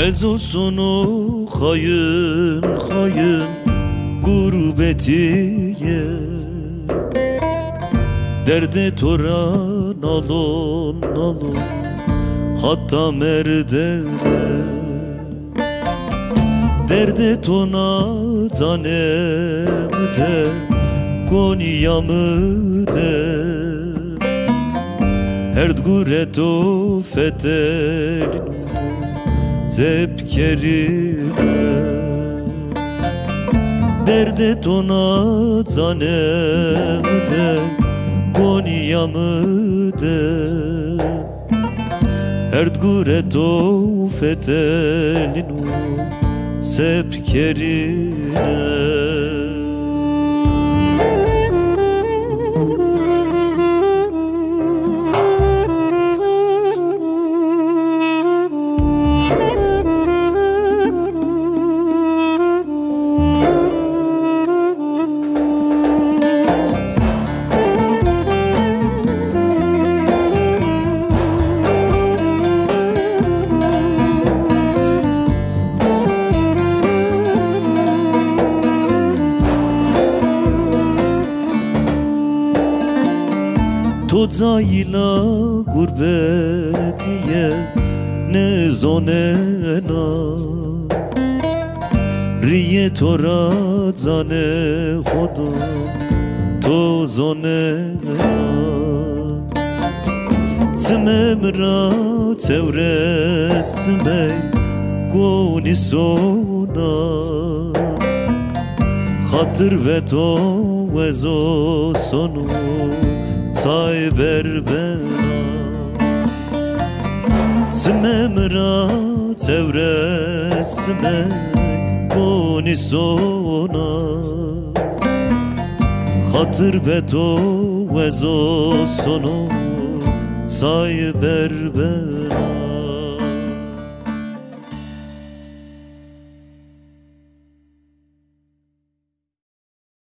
Ezosunu hayın hayın gurbetiye, derde toran alon alon hatta merdere, derde tona canem de Konya'mı de herd gureto fetelin zepkerine, derde tona canem de Konya'mı de herd gureto fetelin zepkerine. Tozayla gurbetiye ne zonena, riye tora zane khodo to zonena, smemra tevre smey goni sona, khatır ve to vezo sonu say berbena, smemra tevre smey goni sona, khatır beto vezo sonu say berbena.